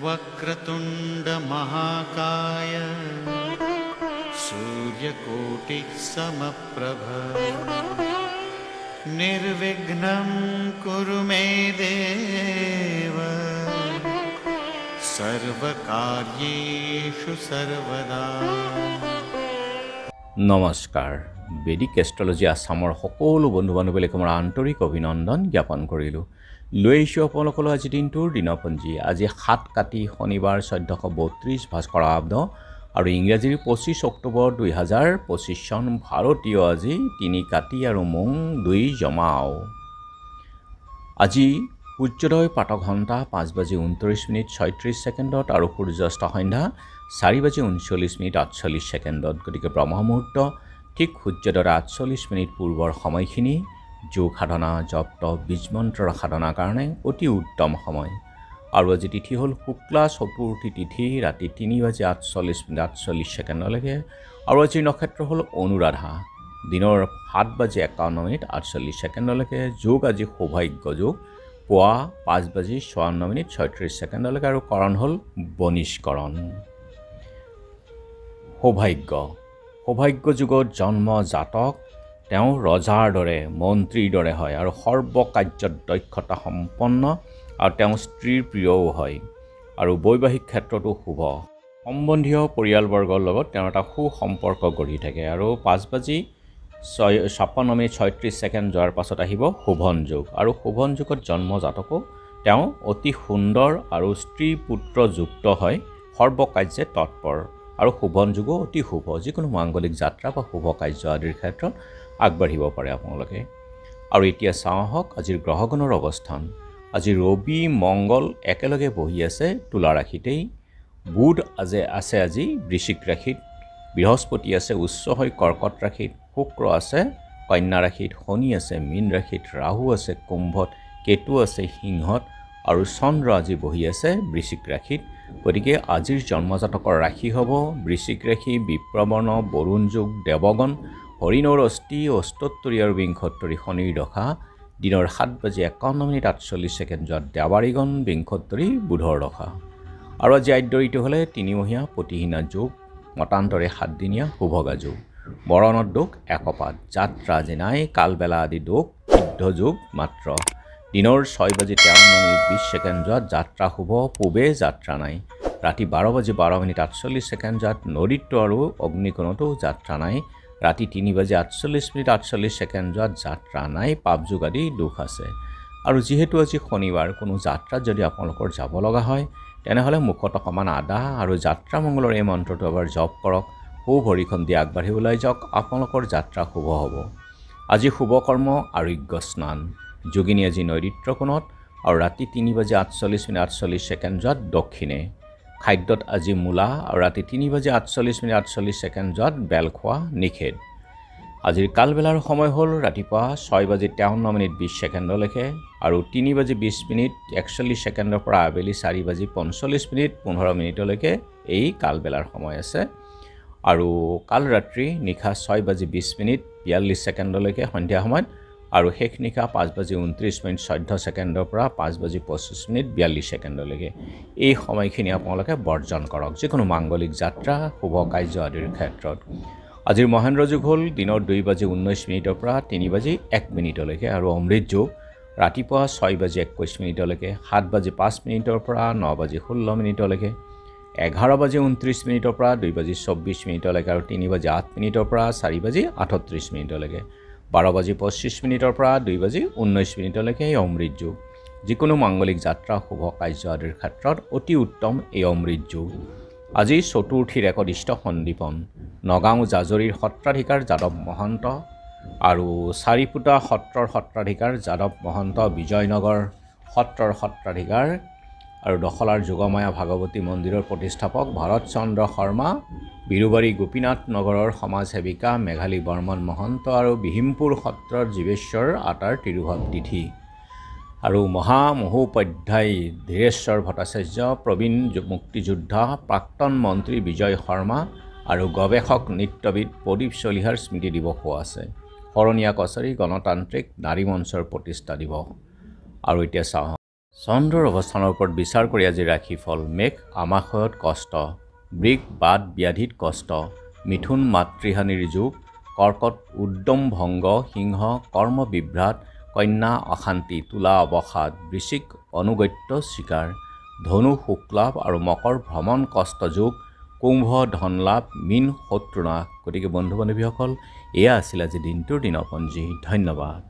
वक्रतुंड महाकाय सूर्यकोटि समप्रभ निर्विघ्नं कुरु मे देव सर्वकार्येषु सर्वदा। নমস্কাৰ বেদিক এষ্ট্ৰলজি আসামৰ সকলো বন্ধু বান্ধৱীলৈ মোৰ আন্তৰিক অভিনন্দন জ্ঞাপন কৰিলোঁ। লৈ আহিছোঁ আপোনালোকলৈ আজি দিনটোৰ দিনপঞ্জী। আজি 7 কাতি শনিবাৰ 1432 ভাস্কৰাব্দ আৰু ইংৰাজীৰ 25 অক্টোবৰ 2025 চন। ভাৰতীয় আজি 3 কাতি আৰু মং 2 জমাও। আজি সূৰ্যোদয় প্ৰাতঃ ঘণ্টা 5:29:36 আৰু সূৰ্যাস্ত সন্ধ্যা 4:39:48। গতিকে ব্ৰহ্ম মুহূৰ্ত ঠিক সূৰ্যোদয়ৰ 48 পূৰ্বৰ সময়খিনি যোগ সাধনা জপ বীজ মন্ত্ৰৰ সাধনাৰ কাৰণে অতি উত্তম সময়। আৰু আজি তিথি হ'ল শুক্লা চতুৰ্থী তিথি ৰাতি 3:48:48 আৰু আজিৰ নক্ষত্ৰ হ'ল অনুৰাধা দিনৰ 7:51:48 যোগ আজি সৌভাগ্য যোগ পুৱা 5:54:36 আৰু কৰণ হ'ল বনিষ্কৰণ। সৌভাগ্য যুগত জন্ম জাতক তেওঁ ৰজাৰ দৰে মন্ত্ৰীৰ দৰে হয় আৰু সৰ্বকাৰ্যত দক্ষতা সম্পন্ন আৰু তেওঁ স্ত্ৰীৰ প্ৰিয়ও হয় আৰু বৈবাহিক ক্ষেত্ৰতো শুভ। সম্বন্ধীয় পৰিয়ালবৰ্গৰ লগত তেওঁ এটা সুসম্পৰ্ক গঢ়ি থাকে। আৰু 5:56:36 যোৱাৰ পাছত আহিব শোভন যোগ আৰু শোভন যুগত জন্ম জাতকো তেওঁ অতি সুন্দৰ আৰু স্ত্ৰী পুত্ৰ যুক্ত হয়, সৰ্বকাৰ্যে তৎপৰ আৰু শোভন যুগো অতি শুভ। যিকোনো মাংগলিক যাত্ৰা বা শুভ কাৰ্য আদিৰ ক্ষেত্ৰত আগবাঢ়িব পাৰে আপোনালোকে। আৰু এতিয়া চাওঁ আহক আজিৰ গ্ৰহগণৰ অৱস্থান। আজি ৰবি মংগল একেলগে বহি আছে তুলা ৰাশিতেই, বুধ আছে আজি বৃশ্চিক ৰাশিত, বৃহস্পতি আছে উচ্চ হৈ কৰ্কট ৰাশিত, শুক্ৰ আছে কন্যা ৰাশিত, শনি আছে মীন ৰাশিত, ৰাহু আছে কুম্ভত, কেতু আছে সিংহত আৰু চন্দ্ৰ আজি বহি আছে বৃশ্চিক ৰাশিত। গতিকে আজিৰ জন্মজাতকৰ ৰাশি হ'ব বৃশ্চিক ৰাশি, বিপ্ৰবৰ্ণ, বৰুণ যোগ, দেৱগণ, হৰিণৰ অষ্টি, অস্তোত্তৰী আৰু বিংশোত্তৰী শনিৰ দশা দিনৰ 7:51:48 যোৱাত দেৱাৰীগণ, বিংশোত্তৰী বুধৰ দশা। আৰু আজি আদ্যৰিটো হ'লে 3 মহীয়া প্ৰতিহীনা যোগ, মতান্তৰে 7 দিনীয়া শুভগা যোগ, বৰণত দোষ একপাত, যাত্ৰা আজি নাই, কালবেলা আদি দোষ সিদ্ধ যোগ মাত্ৰ। দিনৰ 6:53:20 যোৱাত যাত্ৰা শুভ, পূবে যাত্ৰা নাই। ৰাতি 12:12:48 যোৱাত নৰিত্ব আৰু অগ্নিকোণতো যাত্ৰা নাই। ৰাতি 3:48:48 যোৱাত যাত্ৰা নাই, পাপ যোগ আদি দোষ আছে। আৰু যিহেতু আজি শনিবাৰ, কোনো যাত্ৰাত যদি আপোনালোকৰ যাব লগা হয় তেনেহ'লে মুখত অকণমান আদা আৰু যাত্ৰা মংগলৰ এই মন্ত্ৰটো এবাৰ জপ কৰক, সৌ ভৰিখন দি আগবাঢ়ি ওলাই যাওক, আপোনালোকৰ যাত্ৰা শুভ হ'ব। আজি শুভ কৰ্ম আৰোগ্য স্নান, যোগিনী আজি নৈৰিত্ৰ কোণত আৰু ৰাতি 3:48:48 যোৱাত দক্ষিণে। খাদ্যত আজি মূলা আৰু ৰাতি 3:48:48 যোৱাত বেল খোৱা নিষেধ। আজিৰ কালবেলাৰ সময় হ'ল ৰাতিপুৱা 6:53:20 আৰু 3:20:41 পৰা আবেলি 4:45:15 এই কালবেলাৰ সময় আছে। আৰু কাল ৰাত্ৰি নিশা 6:20:42 সন্ধিয়া সময়ত আৰু শেষ নিশা 5:29:14 পৰা 5:25:42 এই সময়খিনি আপোনালোকে বৰ্জন কৰক যিকোনো মাংগলিক যাত্ৰা শুভ কাৰ্য আদিৰ ক্ষেত্ৰত। আজিৰ মহেন্দ্ৰ যুগ হ'ল দিনৰ 2:19 পৰা 3:01 আৰু অমৃত যুগ ৰাতিপুৱা 6:21 7:05 পৰা 9:16 11:29 পৰা 2:24 আৰু 3:08 পৰা 4:38 12:25 পৰা 2:19 এই অমৃত যুগ। যিকোনো মাংগলিক যাত্ৰা শুভ কাৰ্য আদিৰ ক্ষেত্ৰত অতি উত্তম এই অমৃত যুগ। আজি চতুৰ্থীৰ একদিষ্ট সন্দীপন, নগাঁও জাজৰীৰ সত্ৰাধিকাৰ যাদৱ মহন্ত আৰু চাৰিপুতা সত্ৰৰ সত্ৰাধিকাৰ যাদৱ মহন্ত, বিজয়নগৰ সত্ৰৰ সত্ৰাধিকাৰ আৰু দখলাৰ যোগমায়া ভাগৱতী মন্দিৰৰ প্ৰতিষ্ঠাপক ভৰত চন্দ্ৰ শৰ্মা, বিৰুবাৰী গোপীনাথ নগৰৰ সমাজ সেৱিকা মেঘালী বৰ্মন মহন্ত আৰু বিহিমপুৰ সত্ৰৰ জীৱেশ্বৰ আটাৰ তিৰুভাৱ তিথি। আৰু মহামহোপাধ্যায় ধীৰেশ্বৰ ভট্টাচাৰ্য, প্ৰবীণ মুক্তিযোদ্ধা প্ৰাক্তন মন্ত্ৰী বিজয় শৰ্মা আৰু গৱেষক নৃত্যবিদ প্ৰদীপ চলিহাৰ স্মৃতি দিৱসো আছে শৰণীয়া কছাৰী গণতান্ত্ৰিক নাৰী মঞ্চৰ প্ৰতিষ্ঠা দিৱস আৰু এতিয়া চাওঁ চন্দ্ৰৰ অৱস্থানৰ ওপৰত বিচাৰ কৰি আজি ৰাশিফল মেঘ আমাশয়ত কষ্ট বৃক বাদ ব্যাধিত কষ্ট মিথুন মাতৃহানিৰ যুগ কৰ্কট উদ্যম ভংগ সিংহ কৰ্ম বিভ্ৰাট কন্যা অশান্তি তুলা অৱসাদ বৃশ্চিক অনুগত্য স্বীকাৰ ধনু শুক্লাভ আৰু মকৰ ভ্ৰমণ কষ্ট যোগ কুম্ভ ধনলাভ মীন শত্ৰুনাশ গতিকে বন্ধু বান্ধৱীসকল এয়া আছিল আজি দিনটোৰ দিনপঞ্জী ধন্যবাদ